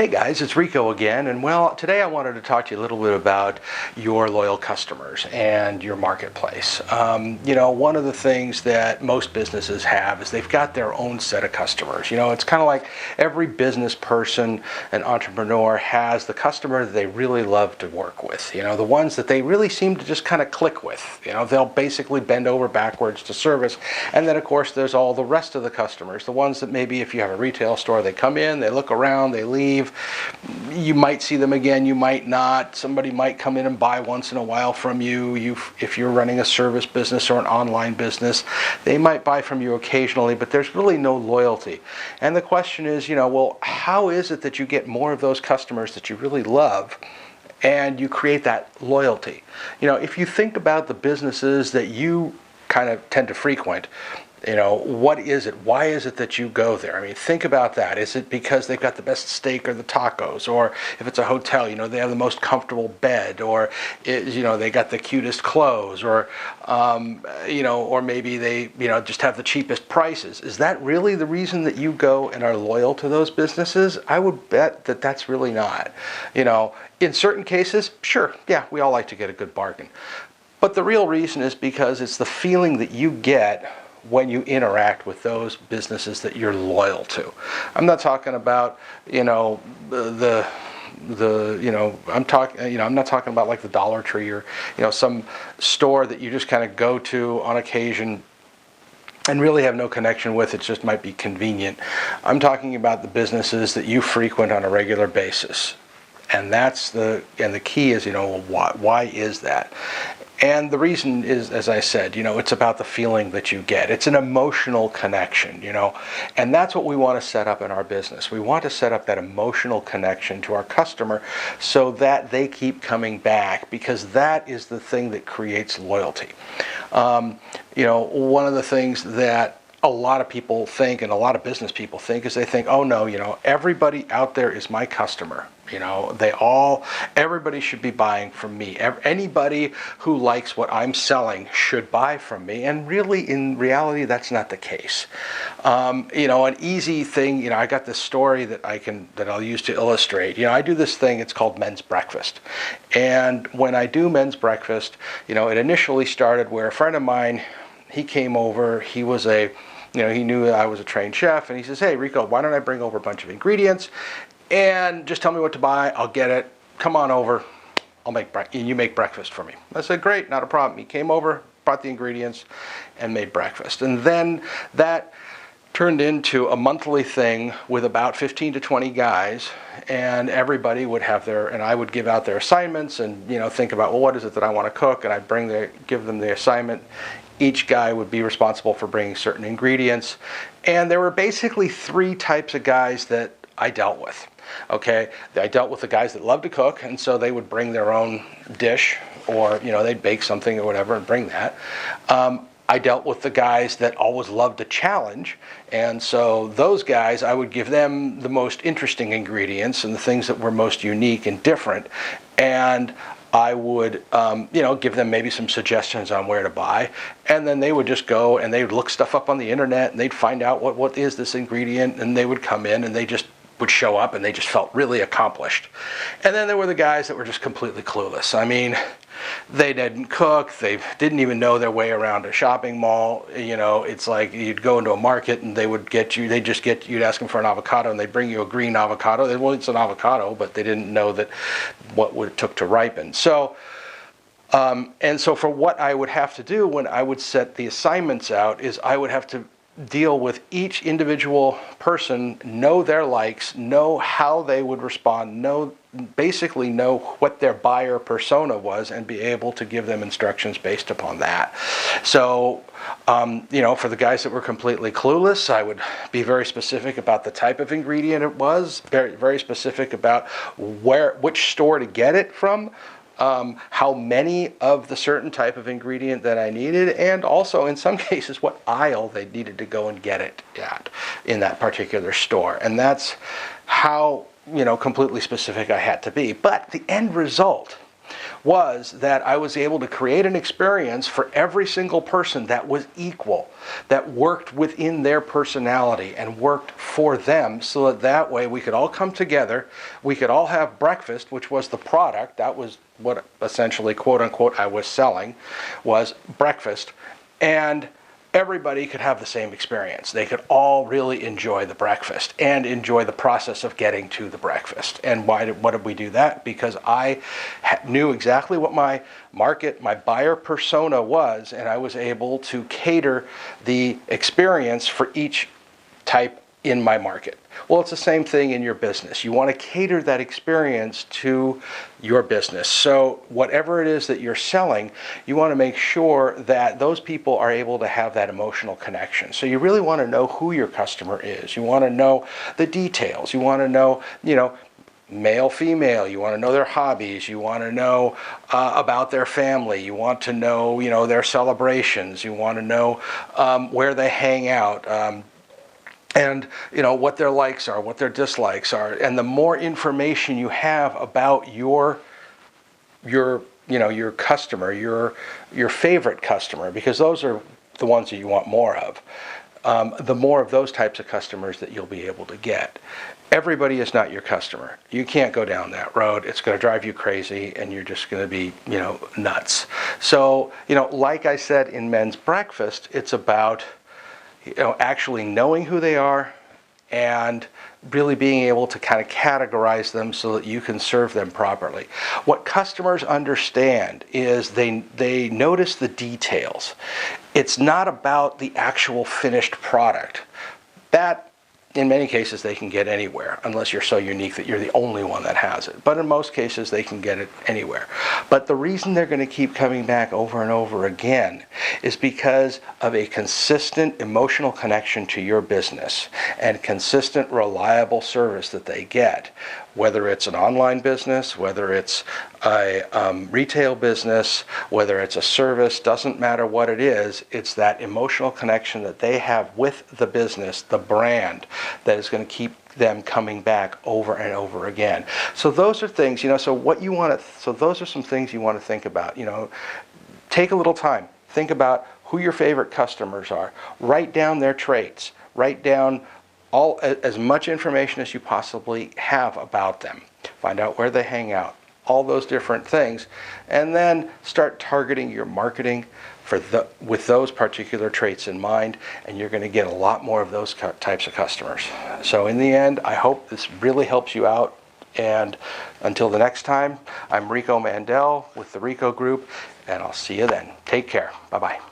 Hey guys, it's Rico again, and well, today I wanted to talk to you a little bit about your loyal customers and your marketplace. One of the things that most businesses have is they've got their own set of customers. It's kind of like every business person and entrepreneur has the customer that they really love to work with. The ones that they really seem to just kind of click with. They'll basically bend over backwards to service. And then, of course, there's all the rest of the customers, the ones that maybe if you have a retail store, they come in, they look around, they leave. You might see them again, you might not. Somebody might come in and buy once in a while from you. If you're running a service business or an online business, they might buy from you occasionally, but there's really no loyalty. And the question is, well, how is it that you get more of those customers that you really love and you create that loyalty? If you think about the businesses that you kind of tend to frequent, what is it? Why is it that you go there? I mean, think about that. Is it because they've got the best steak or the tacos? Or if it's a hotel, they have the most comfortable bed, or, they got the cutest clothes, or, or maybe they, just have the cheapest prices. Is that really the reason that you go and are loyal to those businesses? I would bet that that's really not. In certain cases, sure, yeah, we all like to get a good bargain. But the real reason is because it's the feeling that you get when you interact with those businesses that you're loyal to. I'm not talking about, I'm not talking about like the Dollar Tree or, some store that you just kind of go to on occasion and really have no connection with. It just might be convenient. I'm talking about the businesses that you frequent on a regular basis. And the key is, why is that? And the reason is, as I said, it's about the feeling that you get. It's an emotional connection, and that's what we want to set up in our business. We want to set up that emotional connection to our customer so that they keep coming back, because that is the thing that creates loyalty. One of the things that a lot of people think, and a lot of business people think, is they think, oh no, everybody out there is my customer. Everybody should be buying from me. Anybody who likes what I'm selling should buy from me. And really, in reality, that's not the case. An easy thing, I got this story that I'll use to illustrate. I do this thing, it's called Men's Breakfast. And when I do Men's Breakfast, it initially started where a friend of mine, he came over, he knew I was a trained chef, and he says, hey, Rico, why don't I bring over a bunch of ingredients and just tell me what to buy, I'll get it, come on over, you make breakfast for me. I said, great, not a problem. He came over, brought the ingredients, and made breakfast. And then that turned into a monthly thing with about 15 to 20 guys, and everybody would have and I would give out their assignments and, think about, well, what is it that I want to cook? And I'd give them the assignment. Each guy would be responsible for bringing certain ingredients. And there were basically three types of guys that I dealt with. Okay, I dealt with the guys that love to cook, and so they would bring their own dish, or they'd bake something or whatever and bring that. I dealt with the guys that always loved to challenge, and so those guys, I would give them the most interesting ingredients and the things that were most unique and different, and I would, give them maybe some suggestions on where to buy, and then they would just go and they would look stuff up on the internet and they'd find out what is this ingredient, and they would come in and they just would show up and they just felt really accomplished. And then there were the guys that were just completely clueless. I mean, they didn't cook, they didn't even know their way around a shopping mall. It's like you'd go into a market and you'd ask them for an avocado and they'd bring you a green avocado. Well, it's an avocado, but they didn't know that what it took to ripen. So for what I would have to do when I would set the assignments out is I would have to deal with each individual person, know their likes, know how they would respond, basically know what their buyer persona was, and be able to give them instructions based upon that. So, for the guys that were completely clueless, I would be very specific about the type of ingredient it was, very, very specific about which store to get it from, how many of the certain type of ingredient that I needed, and also in some cases what aisle they needed to go and get it at in that particular store. And that's how completely specific I had to be. But the end result was that I was able to create an experience for every single person that was equal, that worked within their personality and worked for them, so that that way we could all come together, we could all have breakfast, which was the product. That was what essentially, quote unquote, I was selling, was breakfast, and everybody could have the same experience. They could all really enjoy the breakfast and enjoy the process of getting to the breakfast. And what did we do that? Because I knew exactly what my market, my buyer persona was, and I was able to cater the experience for each type in my market. Well, it's the same thing in your business. You want to cater that experience to your business. So whatever it is that you're selling, you want to make sure that those people are able to have that emotional connection. So you really want to know who your customer is. You want to know the details. You want to know, male, female. You want to know their hobbies. You want to know about their family. You want to know, their celebrations. You want to know where they hang out. And what their likes are, what their dislikes are, and the more information you have about your customer, your favorite customer, because those are the ones that you want more of, the more of those types of customers that you'll be able to get. Everybody is not your customer. You can't go down that road. It's going to drive you crazy, and you're just going to be, nuts. So, like I said in Men's Breakfast, it's about actually knowing who they are and really being able to kind of categorize them so that you can serve them properly. What customers understand is they notice the details. It's not about the actual finished product. That, in many cases, they can get anywhere, unless you're so unique that you're the only one that has it. But in most cases, they can get it anywhere. But the reason they're going to keep coming back over and over again is because of a consistent emotional connection to your business and consistent, reliable service that they get. Whether it's an online business, whether it's a retail business, whether it's a service, doesn't matter what it is, it's that emotional connection that they have with the business, the brand, that is going to keep them coming back over and over again. So those are things, so those are some things you want to think about. Take a little time, think about who your favorite customers are, write down their traits, write down as much information as you possibly have about them. Find out where they hang out, all those different things, and then start targeting your marketing with those particular traits in mind, and you're going to get a lot more of those types of customers. So in the end, I hope this really helps you out. And until the next time, I'm Rico Mandel with the Rico Group, and I'll see you then. Take care. Bye-bye.